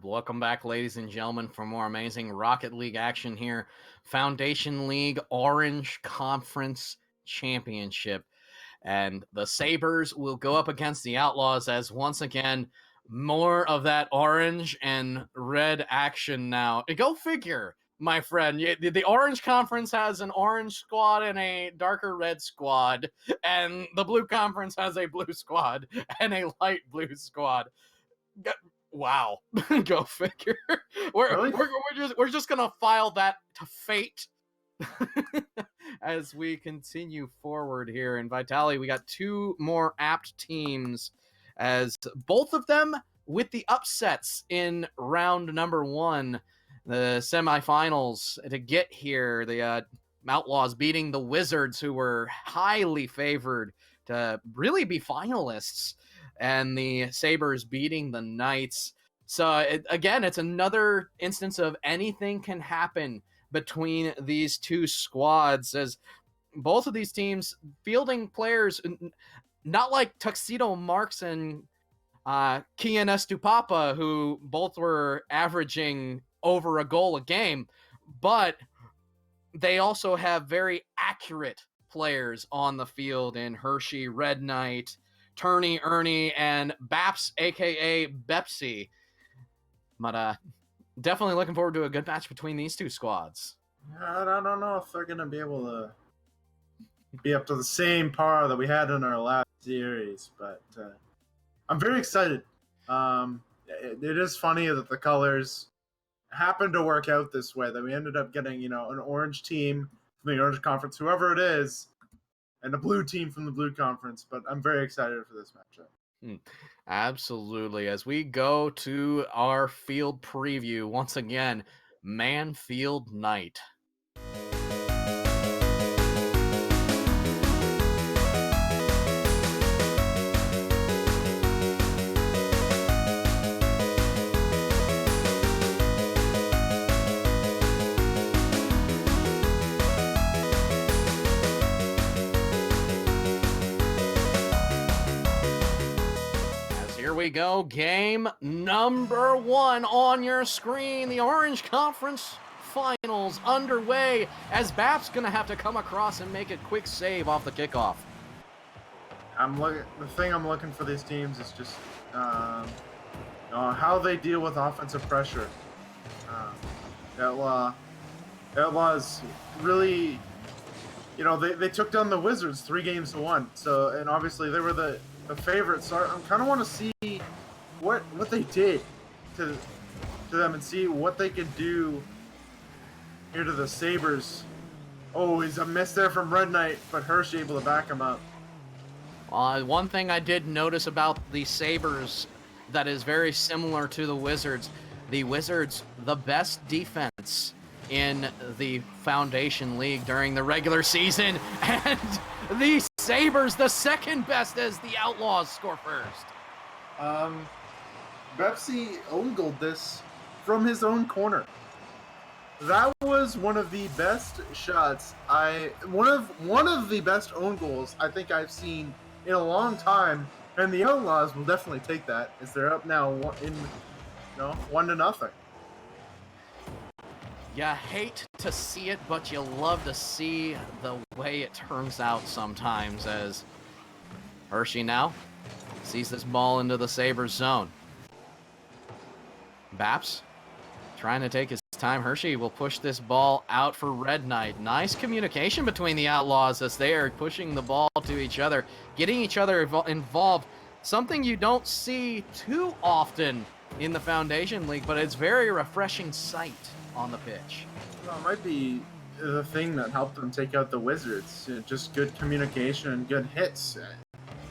Welcome back, ladies and gentlemen, for more amazing Rocket League action here. Foundation League Orange Conference Championship. And the Sabres will go up against the Outlaws as once again, more of that orange and red action now. Go figure, my friend. The Orange Conference has an orange squad and a darker red squad, and the Blue Conference has a blue squad and a light blue squad. Wow. Go figure. Really? We're just gonna file that to fate as we continue forward here. In Vitali, we got two more apt teams, as both of them with the upsets in round number one, the semifinals to get here. The Outlaws beating the Wizards, who were highly favored to really be finalists, and the Sabres beating the Knights. So again, it's another instance of anything can happen between these two squads, as both of these teams fielding players not like Tuxedo Marks and Kian Estupapa, who both were averaging over a goal a game, but they also have very accurate players on the field in Hershey, Red Knight, Turney, Ernie, and Baps, aka Bepsy. But definitely looking forward to a good match between these two squads. I don't know if they're going to be able to be up to the same par that we had in our last series, but I'm very excited. It is funny that the colors happened to work out this way, that we ended up getting, an orange team from the Orange Conference, whoever it is, and a blue team from the Blue Conference, but I'm very excited for this matchup. Absolutely. As we go to our field preview, once again, Manfield Night. We go, game number one on your screen. The Orange Conference Finals underway, as Bap's gonna have to come across and make a quick save off the kickoff. The thing I'm looking for these teams is just how they deal with offensive pressure. Outlaws really, they took down the Wizards 3-1. So, and obviously they were the favorites. So I kind of want to see what they did to them and see what they could do here to the Sabres. Oh, he's a miss there from Red Knight, but Hershey able to back him up. One thing I did notice about the Sabres that is very similar to the Wizards, the best defense in the Foundation League during the regular season, and the Sabres the second best as the Outlaws score first. Bepsy own goaled this from his own corner. That was one of the best shots one of the best own goals I think I've seen in a long time, and the Outlaws will definitely take that, as they're up now 1-0. You hate to see it, but you love to see the way it turns out sometimes, as Hershey now sees this ball into the Sabres zone. Baps trying to take his time. Hershey will push this ball out for Red Knight. Nice communication between the Outlaws as they are pushing the ball to each other, getting each other involved. Something you don't see too often in the Foundation League, but it's very refreshing sight on the pitch. Well, it might be the thing that helped them take out the Wizards. Just good communication and good hits.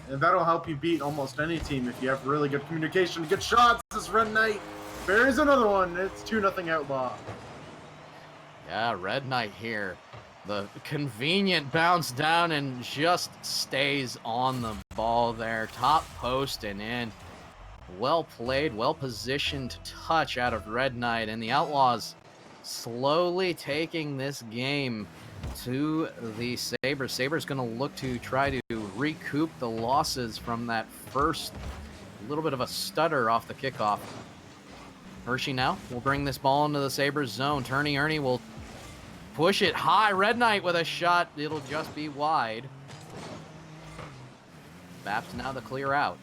And that'll help you beat almost any team if you have really good communication, good shots. This Red Knight buries another one. It's 2-0 Outlaw. Yeah, Red Knight here. The convenient bounce down and just stays on the ball there. Top post and in. Well played, well positioned touch out of Red Knight, and the Outlaws slowly taking this game to the Sabres. Sabres going to look to try to recoup the losses from that first little bit of a stutter off the kickoff. Hershey now will bring this ball into the Sabres zone. Turney Ernie will push it high. Red Knight with a shot. It'll just be wide. Baps now the clear out.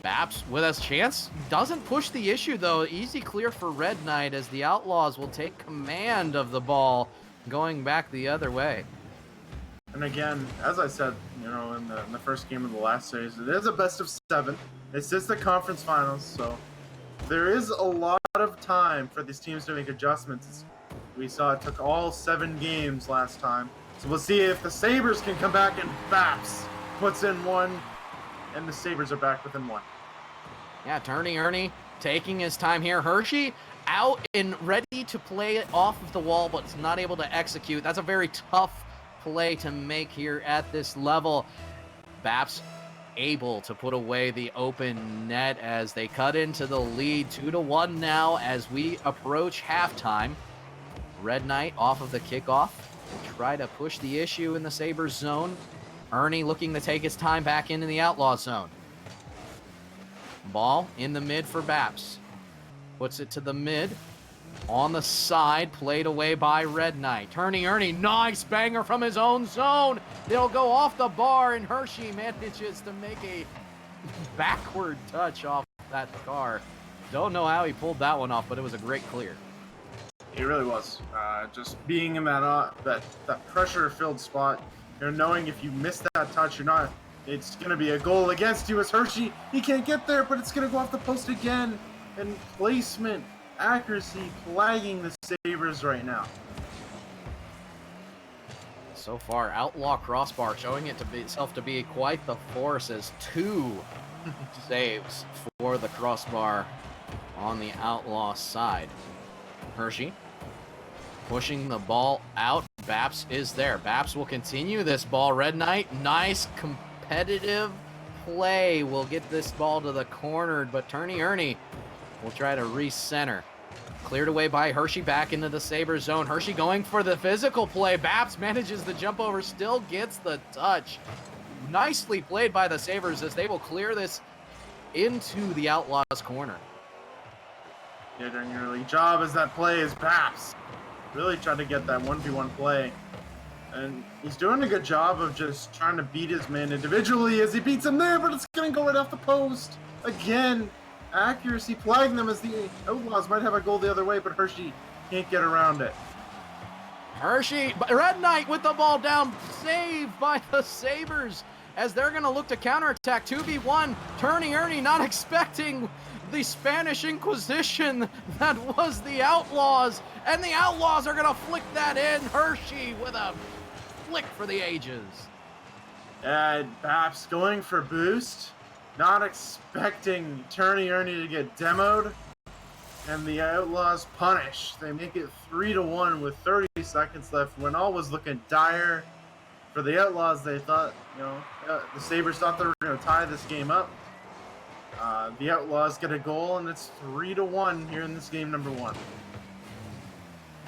Baps with a chance. Doesn't push the issue, though. Easy clear for Red Knight as the Outlaws will take command of the ball going back the other way. And again, as I said, in the first game of the last series, it is a best of 7. It's just the conference finals, so there is a lot of time for these teams to make adjustments. We saw it took all 7 games last time. So we'll see if the Sabres can come back and Baps puts in 1, and the Sabres are back within 1. Yeah, Turney Ernie taking his time here. Hershey out and ready to play it off of the wall, but is not able to execute. That's a very tough play to make here at this level. Baps able to put away the open net as they cut into the lead. 2-1 now as we approach halftime. Red Knight off of the kickoff will try to push the issue in the Sabres zone. Ernie looking to take his time back into the Outlaw zone. Ball in the mid for Baps. Puts it to the mid. On the side, played away by Red Knight. Turney Ernie, nice banger from his own zone. They'll go off the bar, and Hershey manages to make a backward touch off that car. Don't know how he pulled that one off, but it was a great clear. It really was. Just being in that pressure-filled spot, knowing if you miss that touch, it's going to be a goal against you as Hershey. He can't get there, but it's going to go off the post again. And placement, accuracy, flagging the Sabres right now. So far, Outlaw crossbar showing itself to be quite the force as 2 saves for the crossbar on the Outlaw side. Hershey pushing the ball out. Baps is there. Baps will continue this ball. Red Knight, nice competitive play. Will get this ball to the corner, but Turney Ernie will try to recenter. Cleared away by Hershey back into the Sabres zone. Hershey going for the physical play. Baps manages the jump over, still gets the touch. Nicely played by the Sabres as they will clear this into the Outlaws corner. Yeah, doing a really job as that play is Baps. Really trying to get that 1v1 play. And he's doing a good job of just trying to beat his man individually as he beats him there, but it's going to go right off the post. Again, accuracy flagging them as the Outlaws might have a goal the other way, but Hershey can't get around it. Hershey, Red Knight with the ball down, saved by the Sabres as they're going to look to counterattack. 2v1, Turney Ernie not expecting the Spanish Inquisition that was the Outlaws, and the Outlaws are going to flick that in. Hershey with a flick for the ages. And Baps going for boost, not expecting Turney Ernie to get demoed, and the Outlaws punish. They make it 3-1 with 30 seconds left when all was looking dire for the Outlaws. They thought, the Sabres thought they were going to tie this game up. The Outlaws get a goal, and it's 3-1 here in this game number 1.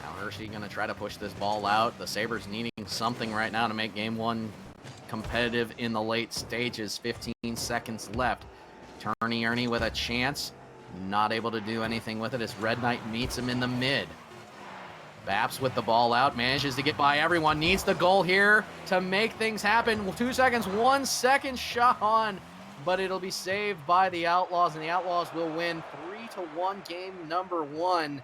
Now Hershey going to try to push this ball out. The Sabres needing something right now to make game 1 competitive in the late stages. 15 seconds left. Turney Ernie with a chance. Not able to do anything with it as Red Knight meets him in the mid. Baps with the ball out, manages to get by everyone. Needs the goal here to make things happen. 2 seconds, 1 second shot on, but it'll be saved by the Outlaws, and the Outlaws will win 3-1 game number 1.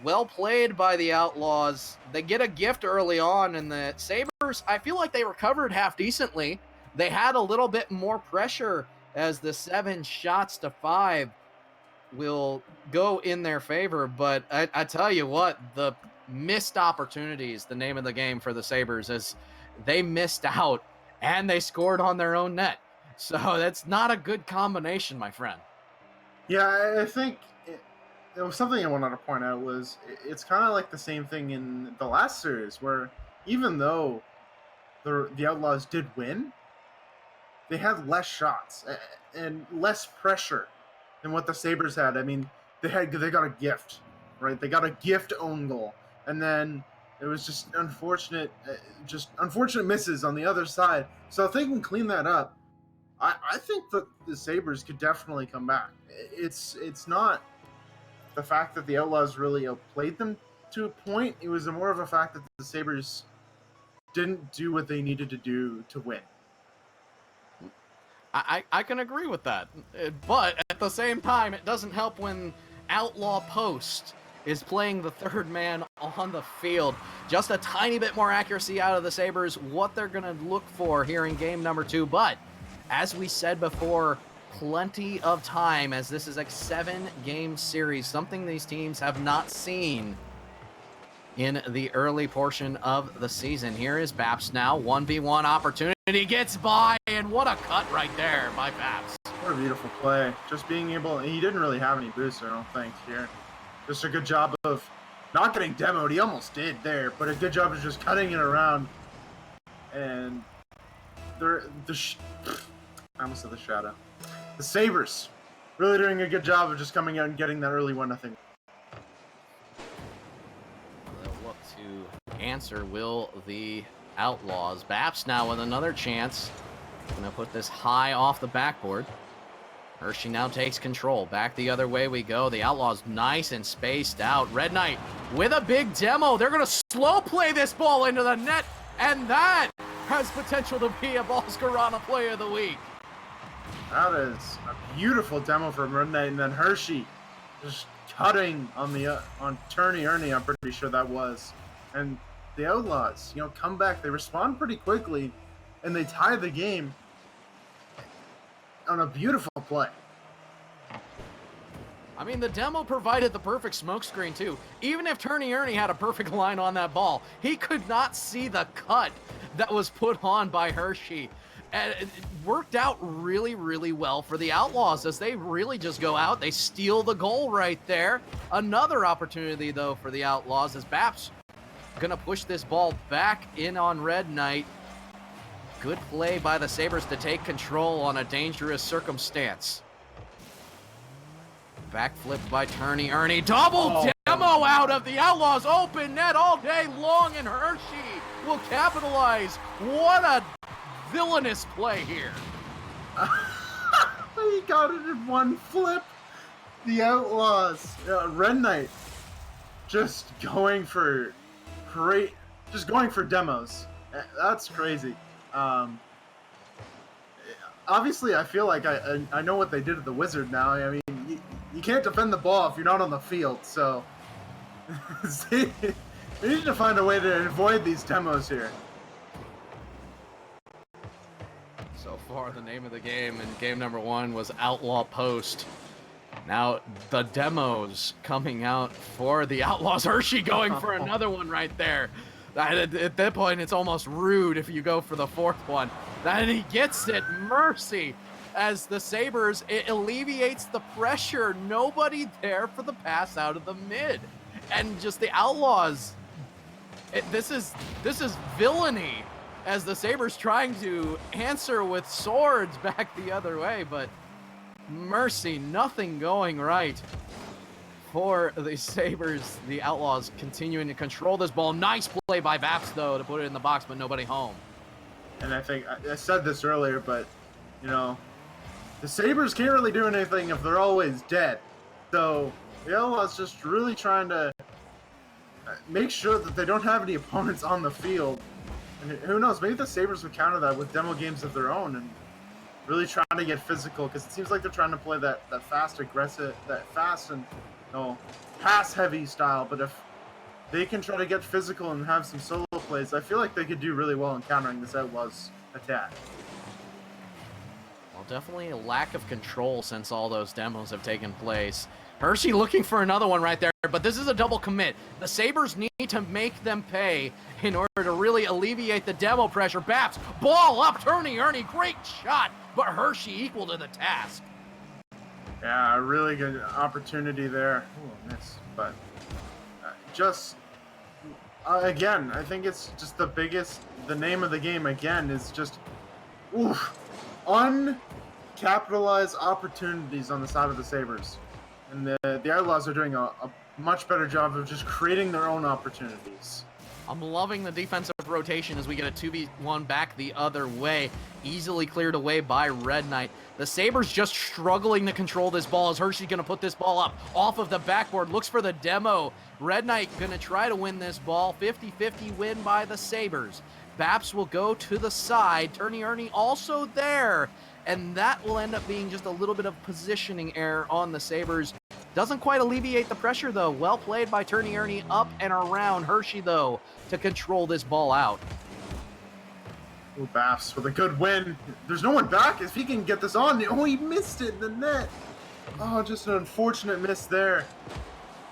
Well played by the Outlaws. They get a gift early on, and the Sabres, I feel like they recovered half decently. They had a little bit more pressure as the 7 shots to 5 will go in their favor. But I tell you what, the missed opportunities, the name of the game for the Sabres, is they missed out and they scored on their own net. So that's not a good combination, my friend. Yeah, I think it was something I wanted to point out was it's kind of like the same thing in the last series where even though the Outlaws did win, they had less shots and less pressure than what the Sabres had. I mean, they got a gift, right? They got a gift own goal, and then it was just unfortunate misses on the other side. So if they can clean that up, I think that the Sabres could definitely come back. It's not the fact that the Outlaws really outplayed them to a point. It was more of a fact that the Sabres didn't do what they needed to do to win. I can agree with that. But at the same time, it doesn't help when Outlaw Post is playing the third man on the field. Just a tiny bit more accuracy out of the Sabres, what they're going to look for here in game number 2. But as we said before, plenty of time, as this is a 7-game series, something these teams have not seen in the early portion of the season. Here is Baps now, 1v1 opportunity, gets by, and what a cut right there by Baps. What a beautiful play. Just being able, he didn't really have any boost, I don't think, here. Just a good job of not getting demoed. He almost did there, but a good job of just cutting it around. And I almost said the shadow. The Sabres really doing a good job of just coming out and getting that early 1-0. They'll look to answer, will the Outlaws. Baps now with another chance. Gonna put this high off the backboard. Hershey now takes control. Back the other way we go. The Outlaws nice and spaced out. Red Knight with a big demo. They're going to slow play this ball into the net, and that has potential to be a Balscarana Play of the Week. That is a beautiful demo from Red Knight, and then Hershey just cutting on the on Turney Ernie, I'm pretty sure that was. And the Outlaws, come back. They respond pretty quickly, and they tie the game on a beautiful play. I mean, the demo provided the perfect smokescreen, too. Even if Turney Ernie had a perfect line on that ball, he could not see the cut that was put on by Hershey. And it worked out really, really well for the Outlaws as they really just go out. They steal the goal right there. Another opportunity, though, for the Outlaws as Baps going to push this ball back in on Red Knight. Good play by the Sabres to take control on a dangerous circumstance. Backflip by Turney Ernie. Double demo out of the Outlaws. Open net all day long, and Hershey will capitalize. What a villainous play here. He got it in one flip. The Outlaws. Red Knight just going for demos. That's crazy. Obviously, I feel like I know what they did to the Wizard now. I mean, you can't defend the ball if you're not on the field, so they need to find a way to avoid these demos here. So far, the name of the game in game number 1 was Outlaw Post. Now, the demos coming out for the Outlaws. Hershey going for another one right there. At that point, it's almost rude if you go for the fourth one. And he gets it. Mercy. As the Sabres, it alleviates the pressure. Nobody there for the pass out of the mid. And just the Outlaws. This is villainy as the Sabres trying to answer with swords back the other way. But mercy, nothing going right for the Sabres. The Outlaws continuing to control this ball. Nice play by Baps, though, to put it in the box, but nobody home. And I think I said this earlier, but, the Sabres can't really do anything if they're always dead. So the Outlaws just really trying to make sure that they don't have any opponents on the field. And who knows, maybe the Sabres would counter that with demo games of their own and really trying to get physical, because it seems like they're trying to play that fast, aggressive, that fast and pass-heavy style. But if they can try to get physical and have some solo plays, I feel like they could do really well in countering this Outlaws attack. Well, definitely a lack of control since all those demos have taken place. Hershey looking for another one right there, but this is a double commit. The Sabres need to make them pay in order to really alleviate the demo pressure. Baps, ball up, Turney Ernie, great shot, but Hershey equal to the task. Yeah, a really good opportunity there. Ooh, miss. But again, I think it's just the name of the game again is just, uncapitalized opportunities on the side of the Sabres. And the Outlaws are doing a much better job of just creating their own opportunities. I'm loving the defensive rotation as we get a 2v1 back the other way. Easily cleared away by Red Knight. The Sabres just struggling to control this ball as Hershey's going to put this ball up off of the backboard. Looks for the demo. Red Knight going to try to win this ball. 50-50 win by the Sabres. Baps will go to the side. Turney Ernie also there. And that will end up being just a little bit of positioning error on the Sabres. Doesn't quite alleviate the pressure, though. Well played by Turney Ernie up and around Hershey, though, to control this ball out. Ooh, Baps with a good win. There's no one back if he can get this on. Oh, he missed it in the net. Oh, just an unfortunate miss there.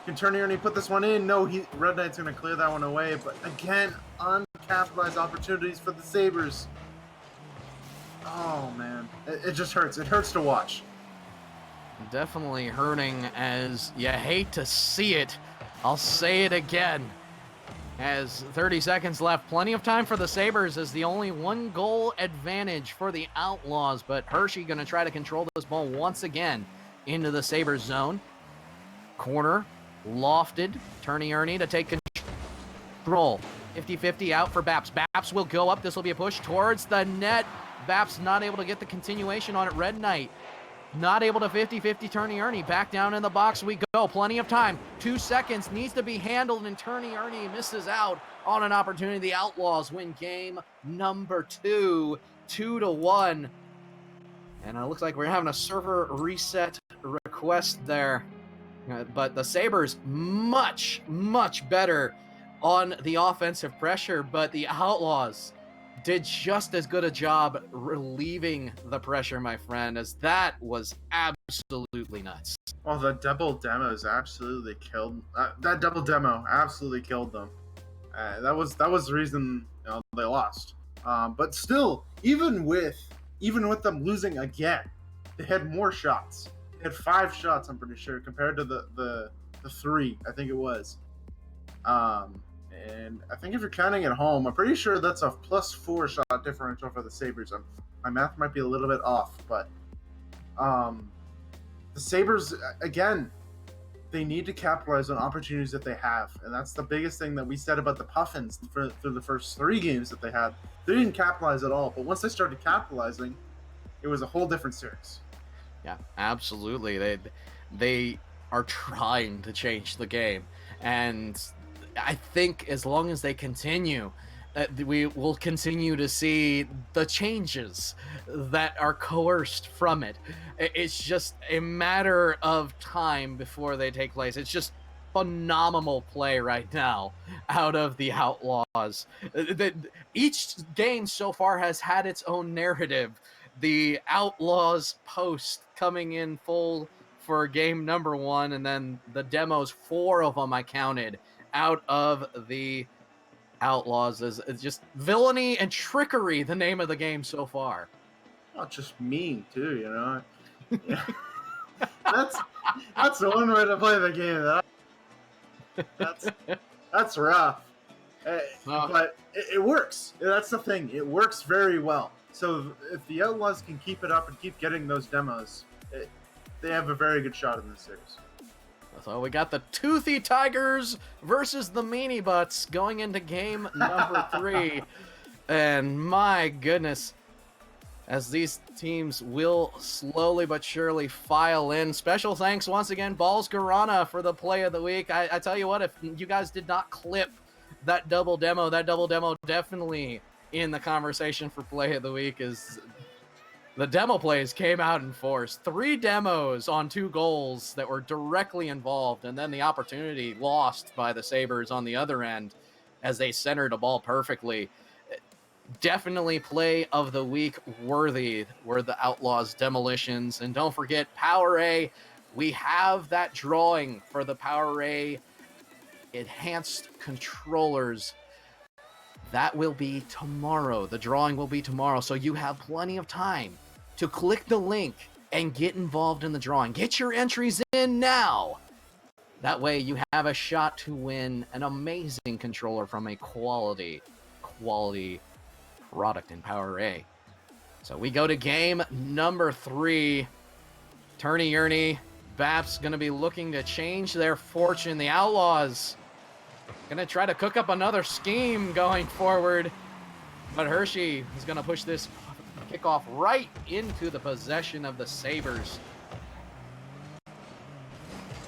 Can Turney Ernie put this one in? No, Red Knight's going to clear that one away. But again, uncapitalized opportunities for the Sabres. Oh, man. It just hurts. It hurts to watch. Definitely hurting as you hate to see it. I'll say it again. As 30 seconds left, plenty of time for the Sabres as the only 1-goal advantage for the Outlaws. But Hershey going to try to control this ball once again into the Sabres zone. Corner, lofted. Turney Ernie to take control. 50-50 out for Baps. Baps will go up. This will be a push towards the net. Baps not able to get the continuation on it. Red Knight not able to 50-50 Turney Ernie. Back down in the box we go. Plenty of time. 2 seconds. Needs to be handled, and Turney Ernie misses out on an opportunity. The Outlaws win game number 2, 2-1. And it looks like we're having a server reset request there. But the Sabres much, much better on the offensive pressure, but the Outlaws did just as good a job relieving the pressure, my friend, as that was absolutely nuts. Well, the double demos absolutely killed. That double demo absolutely killed them. That was the reason they lost. But still, even with them losing again, they had more shots. They had 5 shots, I'm pretty sure, compared to the 3, I think it was. And I think if you're counting at home, I'm pretty sure that's a +4 shot differential for the Sabres. My math might be a little bit off, but the Sabres, again, they need to capitalize on opportunities that they have. And that's the biggest thing that we said about the Puffins through the first 3 games that they had. They didn't capitalize at all, but once they started capitalizing, it was a whole different series. Yeah, absolutely. They are trying to change the game. And I think as long as they continue, we will continue to see the changes that are coerced from it. It's just a matter of time before they take place. It's just phenomenal play right now out of the Outlaws. Each game so far has had its own narrative. The Outlaws post coming in full for game number 1, and then the demos, 4 of them I counted, out of the Outlaws. Is just villainy and trickery the name of the game so far. Not just mean too, you know. Yeah. that's the one way to play the game. That's rough. But it works. That's the thing. It works very well. So if the Outlaws can keep it up and keep getting those demos, they have a very good shot in this series. So we got the Toothy Tigers versus the Meanie Butts going into game number 3. And my goodness, as these teams will slowly but surely file in. Special thanks once again, Balls Garana, for the play of the week. I tell you what, if you guys did not clip that double demo definitely in the conversation for play of the week. Is the demo plays came out in force. 3 demos on 2 goals that were directly involved, and then the opportunity lost by the Sabres on the other end as they centered a ball perfectly. Definitely play of the week worthy were the Outlaws demolitions. And don't forget, Power-A, we have that drawing for the Power-A enhanced controllers. That will be tomorrow. The drawing will be tomorrow, so you have plenty of time to click the link and get involved in the drawing. Get your entries in now. That way you have a shot to win an amazing controller from a quality product in Power-A. So we go to game number 3. Turney Ernie, Baps going to be looking to change their fortune. The Outlaws Gonna try to cook up another scheme going forward. But Hershey is gonna push this kickoff right into the possession of the Sabres.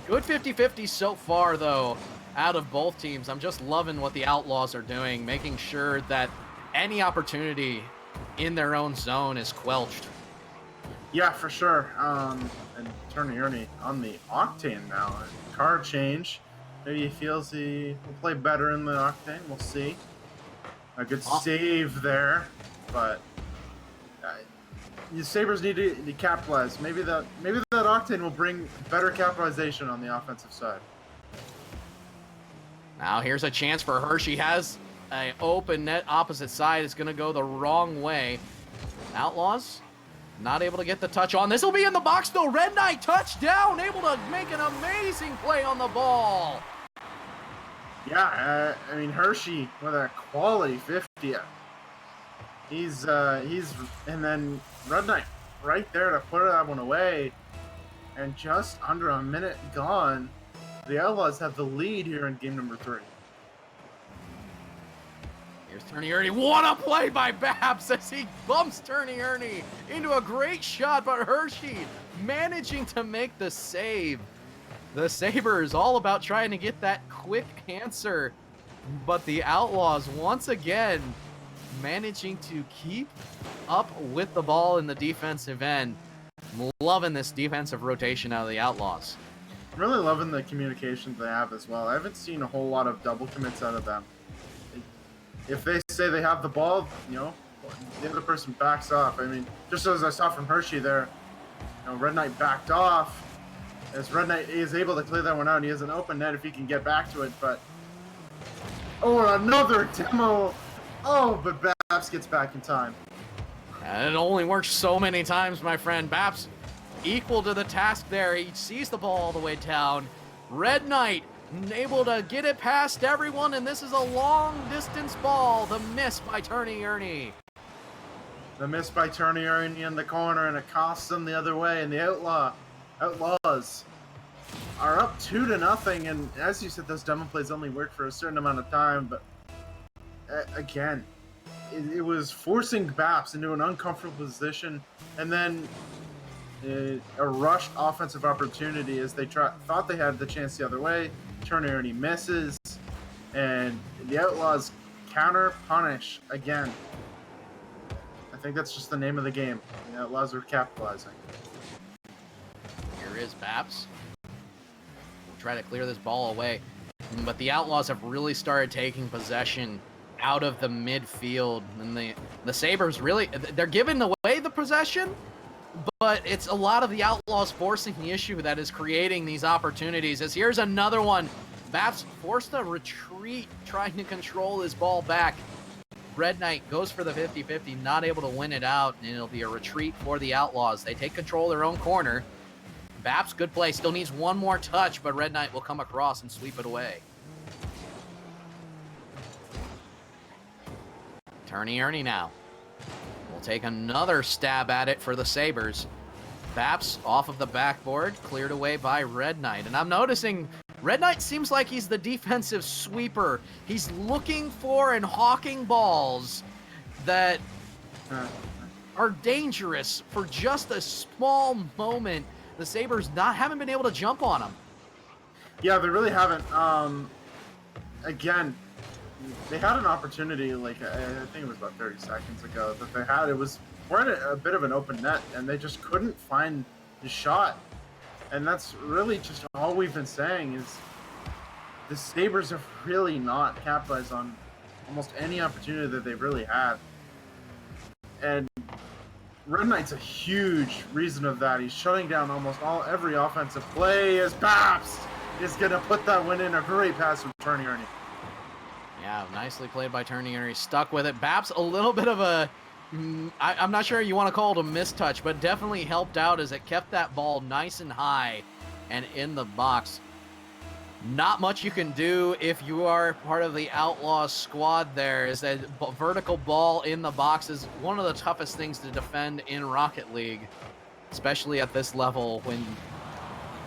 Good 50-50 so far, though, out of both teams. I'm just loving what the Outlaws are doing, making sure that any opportunity in their own zone is quelched. Yeah, for sure. And Tony Ernie on the Octane now. Car change. Maybe he feels he will play better in the Octane. We'll see. A good save there, but the Sabres need to capitalize. Maybe that Octane will bring better capitalization on the offensive side. Now here's a chance for Hershey. Has an open net opposite side. It's going to go the wrong way. Outlaws not able to get the touch on. This will be in the box though. Red Knight touchdown. Able to make an amazing play on the ball. Yeah, I mean Hershey with a quality 50. He's and then Red Knight right there to put that one away, and just under a minute gone, the Outlaws have the lead here in game number 3. Here's Turney Ernie. What a play by Babs as he bumps Turney Ernie into a great shot, but Hershey managing to make the save. The Sabres all about trying to get that quick answer, but the Outlaws once again managing to keep up with the ball in the defensive end. I'm loving this defensive rotation out of the Outlaws. I'm really loving the communication they have as well. I haven't seen a whole lot of double commits out of them. If they say they have the ball, the other person backs off. I mean, just as I saw from Hershey there, Red Knight backed off. As Red Knight is able to clear that one out, he has an open net if he can get back to it, but... Oh, another demo! Oh, but Babs gets back in time. And it only works so many times, my friend. Babs equal to the task there. He sees the ball all the way down. Red Knight able to get it past everyone, and this is a long-distance ball. The miss by Turney Ernie. The miss by Turney Ernie in the corner, and it costs them the other way, and the Outlaws are up 2-0, and as you said, those demo plays only work for a certain amount of time, but again, it was forcing Babs into an uncomfortable position, and then a rushed offensive opportunity as they thought they had the chance the other way. Turney Ernie misses, and the Outlaws counter punish again. I think that's just the name of the game. The Outlaws are capitalizing. Here is Babs. We'll try to clear this ball away. But the Outlaws have really started taking possession out of the midfield. And the Sabres really, they're giving away the possession, but it's a lot of the Outlaws forcing the issue that is creating these opportunities. As here's another one. Babs forced a retreat, trying to control his ball back. Red Knight goes for the 50-50, not able to win it out, and it'll be a retreat for the Outlaws. They take control of their own corner. Babs, good play, still needs one more touch, but Red Knight will come across and sweep it away. Turney Ernie now. We'll take another stab at it for the Sabres. Babs off of the backboard, cleared away by Red Knight. And I'm noticing Red Knight seems like he's the defensive sweeper. He's looking for and hawking balls that are dangerous for just a small moment. The Sabres haven't been able to jump on him. Yeah, they really haven't. Again, they had an opportunity, I think it was about 30 seconds ago, that they had. It was a bit of an open net, and they just couldn't find the shot. And that's really just all we've been saying is the Sabres have really not capitalized on almost any opportunity that they've really had. And Red Knight's a huge reason of that. He's shutting down almost every offensive play as Babs is going to put that one in. A great pass from Turney Ernie. Yeah, nicely played by Turney Ernie. Stuck with it. Babs, a little bit of a... I'm not sure you want to call it a mistouch, but definitely helped out as it kept that ball nice and high and in the box. Not much you can do if you are part of the Outlaws squad there, is that vertical ball in the box is one of the toughest things to defend in Rocket League, especially at this level when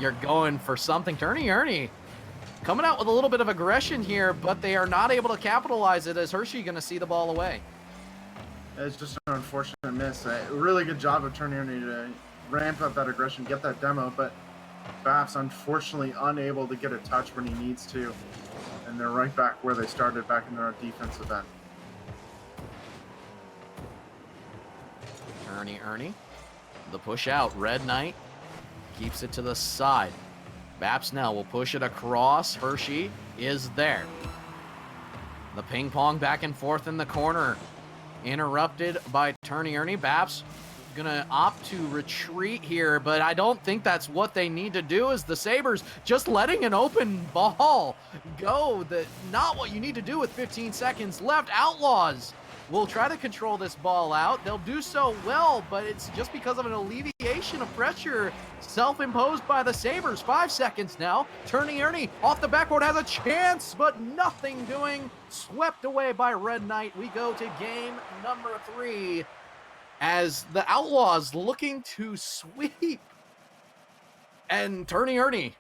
you're going for something. Turney Ernie coming out with a little bit of aggression here, but they are not able to capitalize it as Hershey going to see the ball away. It's just an unfortunate miss. A really good job of turning to ramp up that aggression, get that demo, but Baps unfortunately unable to get a touch when he needs to. And they're right back where they started, back in their defensive end. Ernie. The push out. Red Knight keeps it to the side. Baps now will push it across. Hershey is there. The ping pong back and forth in the corner. Interrupted by Turney Ernie. Baps gonna opt to retreat here, but I don't think that's what they need to do, as the Sabres just letting an open ball go. Not what you need to do with 15 seconds left. Outlaws will try to control this ball out. They'll do so well, but it's just because of an alleviation of pressure self-imposed by the Sabres. 5 seconds now. Turney Ernie off the backboard has a chance, but nothing doing. Swept away by Red Knight. We go to game number 3 as the Outlaws looking to sweep. And Turney Ernie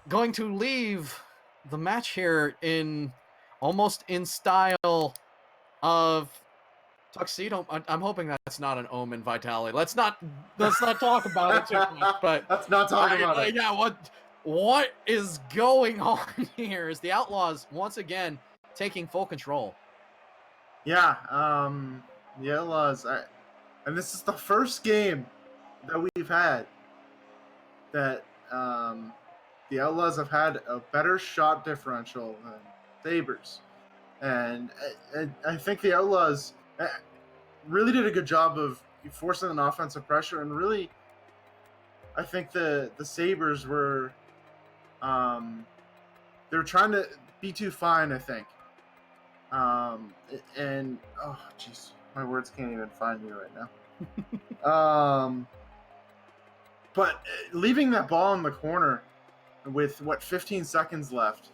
going to leave the match here in almost in style of tuxedo. I'm hoping that's not an omen, Vitali. Let's not talk about it too much. But let's not talk about it. Yeah, what is going on here? Is the Outlaws once again taking full control? Yeah, the Outlaws, and this is the first game that we've had that the Outlaws have had a better shot differential than Sabres. And I think the Outlaws really did a good job of forcing an offensive pressure, and really, I think the Sabres were they were trying to be too fine, I think. And oh jeez, my words can't even find me right now. But leaving that ball in the corner with 15 seconds left.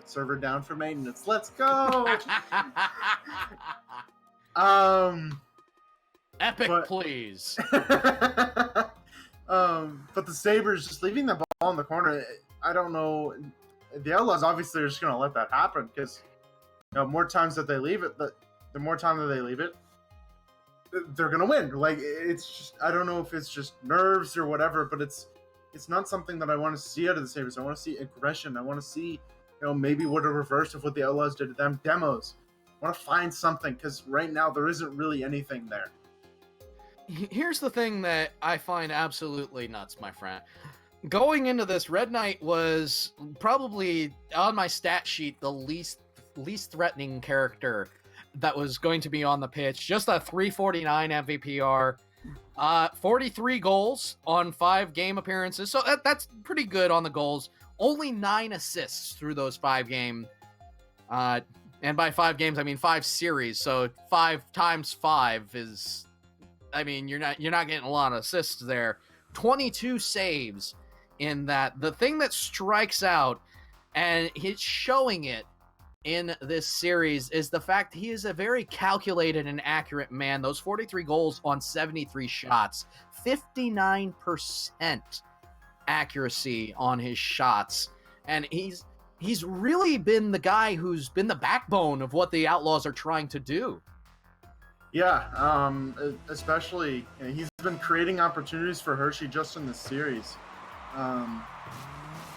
Server down for maintenance. Let's go. Epic, please. But the Sabres just leaving the ball in the corner. I don't know. The Outlaws obviously are just going to let that happen, because more times that they leave it, the more time that they leave it, they're going to win. Like, it's just, I don't know if it's just nerves or whatever, but it's not something that I want to see out of the Sabres. I want to see aggression. I want to see, maybe what a reverse of what the Outlaws did to them. Demos. I want to find something, because right now there isn't really anything there. Here's the thing that I find absolutely nuts, my friend. Going into this, Red Knight was probably, on my stat sheet, the least threatening character that was going to be on the pitch. Just a 349 MVPR, 43 goals on 5 game appearances. So that's pretty good on the goals. Only 9 assists through those 5 games. And by 5 games, I mean 5 series. So 5 times 5 is, I mean, you're not getting a lot of assists there. 22 saves in that. The thing that strikes out, and he's showing it in this series, is the fact he is a very calculated and accurate man. Those 43 goals on 73 shots, 59% accuracy on his shots. And he's really been the guy who's been the backbone of what the Outlaws are trying to do. Yeah, especially he's been creating opportunities for Hershey just in this series.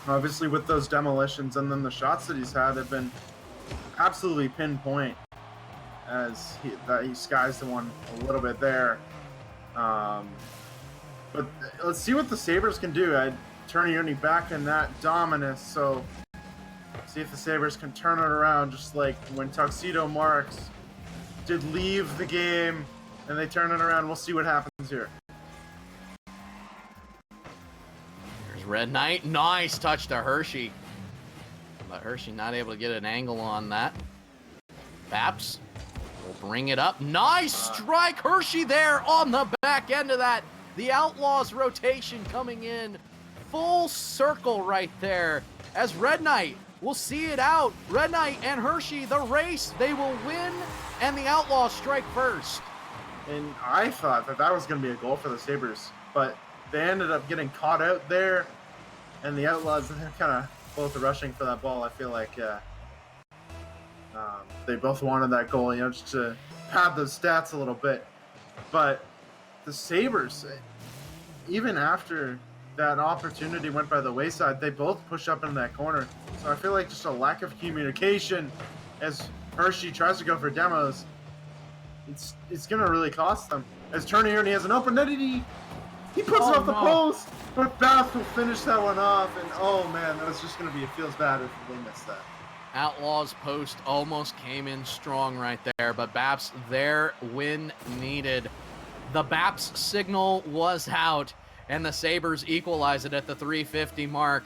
Obviously with those demolitions, and then the shots that he's had have been absolutely pinpoint, as he skies the one a little bit there. But let's see what the Sabres can do. Turney Ernie back in that dominance, so see if the Sabres can turn it around, just like when Tuxedo Marks did leave the game and they turn it around. We'll see what happens here. There's Red Knight. Nice touch to Hershey. But Hershey not able to get an angle on that. Baps will bring it up. Nice strike. Hershey there on the back end of that. The Outlaws rotation coming in full circle right there, as Red Knight will see it out. Red Knight and Hershey, the race, they will win, and the Outlaws strike first. And I thought that was going to be a goal for the Sabres, but they ended up getting caught out there. and the Outlaws, they're kind of both rushing for that ball. I feel like they both wanted that goal, just to pad those stats a little bit. But the Sabres, even after that opportunity went by the wayside, they both push up in that corner. So I feel like just a lack of communication as Hershey tries to go for demos. It's going to really cost them. As Turney Ernie has an open net, he puts it off the post, but Bath will finish that one off. And oh man, that's just going to be, it feels bad if they miss that. Outlaws post almost came in strong right there, but Baps there when needed. The Baps signal was out, and the Sabres equalize it at the 350 mark.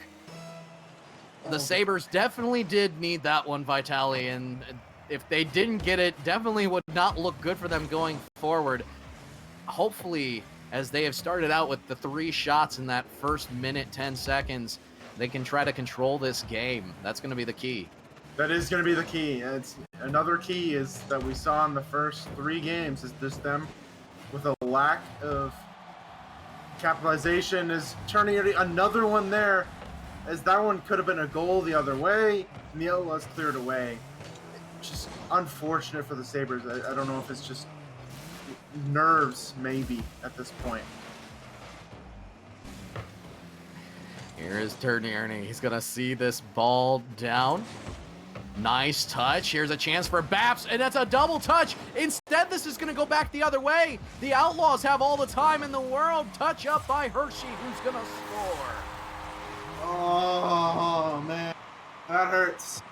The Sabres definitely did need that one, Vitali, and if they didn't get it, definitely would not look good for them going forward. Hopefully, as they have started out with the 3 shots in that first minute, 10 seconds, they can try to control this game. That's going to be the key. That is going to be the key. It's another key is that we saw in the first 3 games is just them with a lack of capitalization. Is turning another one there, as that one could have been a goal the other way, and the Outlaws cleared away. Just unfortunate for the Sabres. I don't know if it's just nerves maybe at this point. Here is Ernie. He's going to see this ball down. Nice touch. Here's a chance for Baps, and that's a double touch. Instead, this is going to go back the other way. The Outlaws have all the time in the world. Touch up by Hershey, who's going to score. Oh, man. That hurts.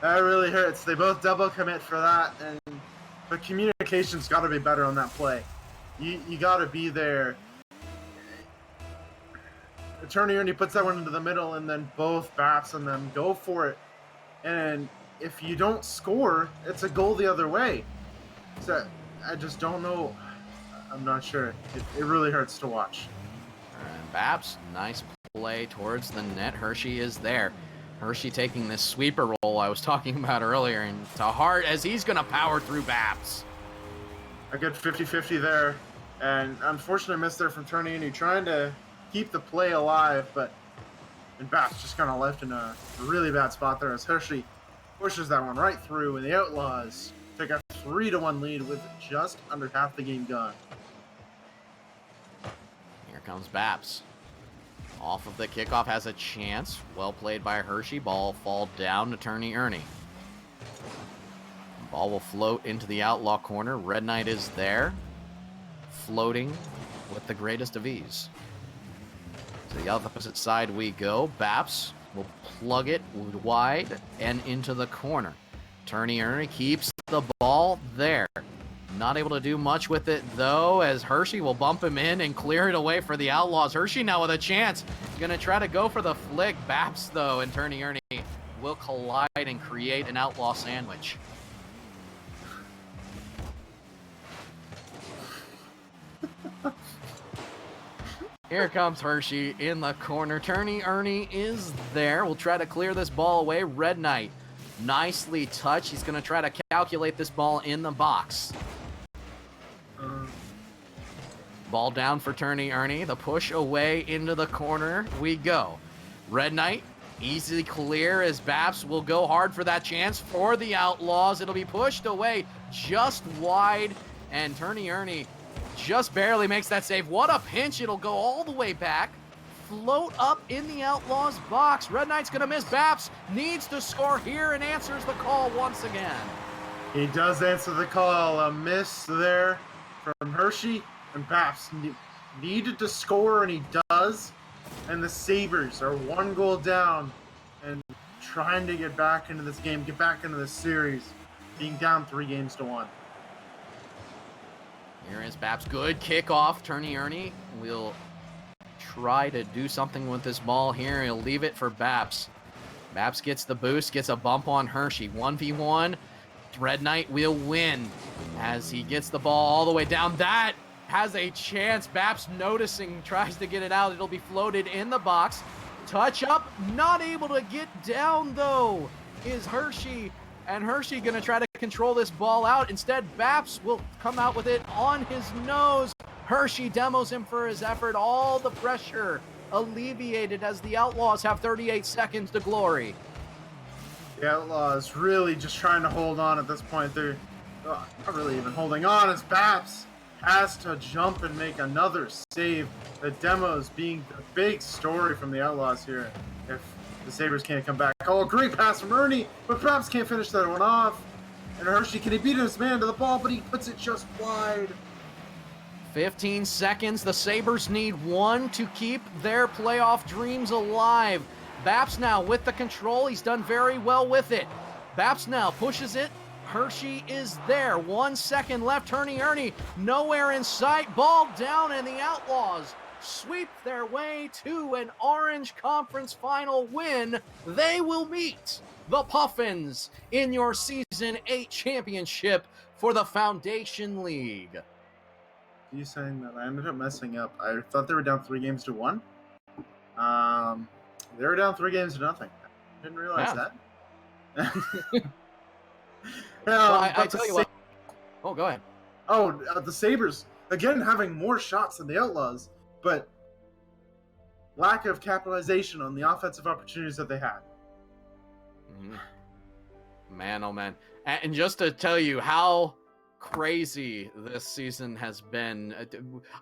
That really hurts. They both double commit for that, and the communication's got to be better on that play. You got to be there. Attorney Ernie puts that one into the middle, and then both Baps and them go for it. And if you don't score, it's a goal the other way. So I just don't know. I'm not sure. It really hurts to watch. And Baps, nice play towards the net. Hershey is there. Hershey taking this sweeper role I was talking about earlier, and to Hart as he's going to power through Baps. A good 50-50 there. And unfortunately miss there from Turney, and he trying to keep the play alive, but and Baps just kind of left in a really bad spot there as Hershey pushes that one right through, and the Outlaws take a 3-1 lead with just under half the game gone. Here comes Baps. Off of the kickoff, has a chance. Well played by Hershey. Ball fall down to Turney Ernie. Ball will float into the Outlaw corner. Red Knight is there, floating with the greatest of ease. To the opposite side we go. Baps will plug it wide and into the corner. Turney Ernie keeps the ball there. Not able to do much with it, though, as Hershey will bump him in and clear it away for the Outlaws. Hershey now with a chance. Going to try to go for the flick. Baps, though, and Turney Ernie will collide and create an Outlaw sandwich. Here comes Hershey in the corner. Turney Ernie is there. We'll try to clear this ball away. Red Knight, nicely touched. He's going to try to calculate this ball in the box. Ball down for Turney Ernie. The push away into the corner we go. Red Knight, easy clear as Baps will go hard for that chance for the Outlaws. It'll be pushed away just wide, and Turney Ernie just barely makes that save. What a pinch. It'll go all the way back. Float up in the Outlaws box. Red Knight's going to miss. Baps needs to score here and answers the call once again. He does answer the call. A miss there from Hershey, and Baps needed to score, and he does. And the Sabres are 1 goal down and trying to get back into this game, get back into this series, being down 3-1. Here is Baps. Good kickoff. Turney Ernie will try to do something with this ball here. He'll leave it for Baps. Baps gets the boost, gets a bump on Hershey. 1v1. Red Knight will win as he gets the ball all the way down. That has a chance. Baps noticing, tries to get it out. It'll be floated in the box. Touch up. Not able to get down, though, is Hershey. And Hershey going to try to control this ball out. Instead, Baps will come out with it on his nose. Hershey demos him for his effort. All the pressure alleviated as the Outlaws have 38 seconds to glory. The Outlaws really just trying to hold on at this point. They're not really even holding on as Baps has to jump and make another save. The demos being the big story from the Outlaws here. If the Sabres can't come back. Oh, great pass from Ernie, but Baps can't finish that one off. And Hershey, can he beat his man to the ball, but he puts it just wide. 15 seconds. The Sabres need one to keep their playoff dreams alive. Baps now with the control. He's done very well with it. Baps now pushes it. Hershey is there. 1 second left. Ernie, nowhere in sight. Ball down, and the Outlaws sweep their way to an Orange Conference final win. They will meet the Puffins in your Season 8 championship for the Foundation League. You saying that I ended up messing up. I thought they were down 3-1. They were down 3-0. I didn't realize that. Well, I tell you what. Oh, go ahead. Oh, the Sabres, again, having more shots than the Outlaws, but lack of capitalization on the offensive opportunities that they had. Man, oh man. And just to tell you how crazy this season has been,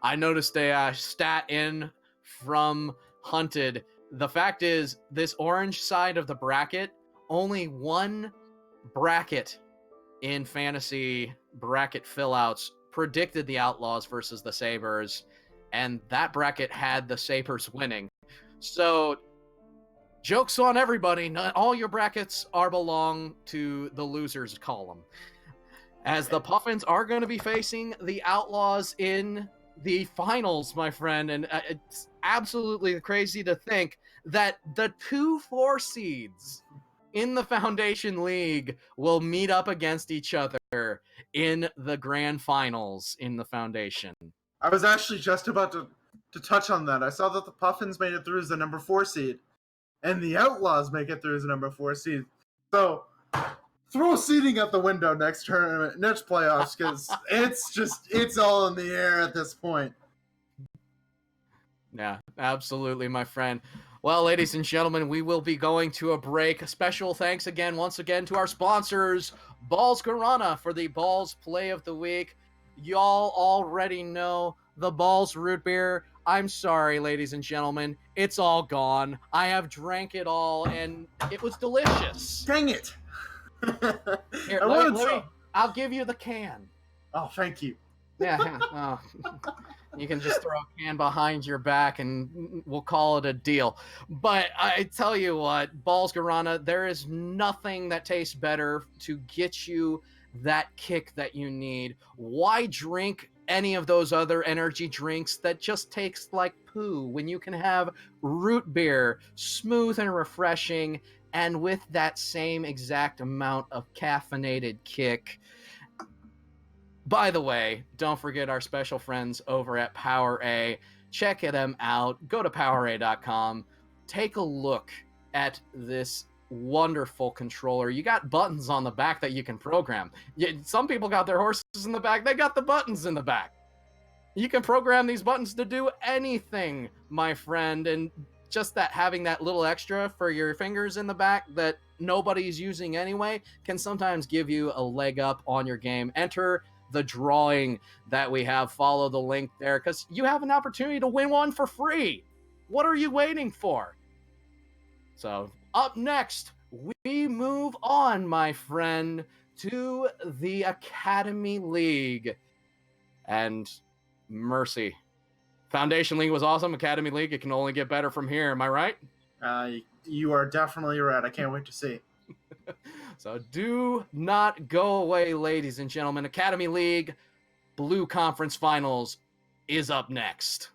I noticed a stat in from Hunted. The fact is, this orange side of the bracket, only one bracket in fantasy bracket fillouts predicted the Outlaws versus the Sabres, and that bracket had the Sabres winning. So, joke's on everybody. Not all your brackets belong to the losers column, as the Puffins are going to be facing the Outlaws in the finals, my friend. And it's absolutely crazy to think that the 2-4 seeds in the Foundation League will meet up against each other in the grand finals in the Foundation. I was actually just about to touch on that. I saw that the Puffins made it through as the number 4 seed, and the Outlaws make it through as the number 4 seed. So throw seeding out the window next tournament, next playoffs, because it's all in the air at this point. Yeah, absolutely, my friend. Well, ladies and gentlemen, we will be going to a break. A special thanks once again to our sponsors, Balls Guarana, for the Balls Play of the Week. Y'all already know the Balls root beer. I'm sorry, ladies and gentlemen. It's all gone. I have drank it all, and it was delicious. Dang it. Here, I'll give you the can. Oh, thank you. Yeah. Oh. You can just throw a can behind your back and we'll call it a deal. But I tell you what, Balls Guarana, there is nothing that tastes better to get you that kick that you need. Why drink any of those other energy drinks that just taste like poo when you can have root beer, smooth and refreshing, and with that same exact amount of caffeinated kick? By the way, don't forget our special friends over at PowerA. Check them out. Go to PowerA.com. Take a look at this wonderful controller. You got buttons on the back that you can program. Some people got their horses in the back. They got the buttons in the back. You can program these buttons to do anything, my friend. And just that having that little extra for your fingers in the back that nobody's using anyway can sometimes give you a leg up on your game. Enter the drawing that we have. Follow the link there because you have an opportunity to win one for free. What are you waiting for? So up next, we move on, my friend, to the Academy League. And mercy. Foundation League was awesome. Academy League, it can only get better from here. Am I right? You are definitely right. I can't wait to see. So do not go away, ladies and gentlemen. Academy League Blue Conference Finals is up next.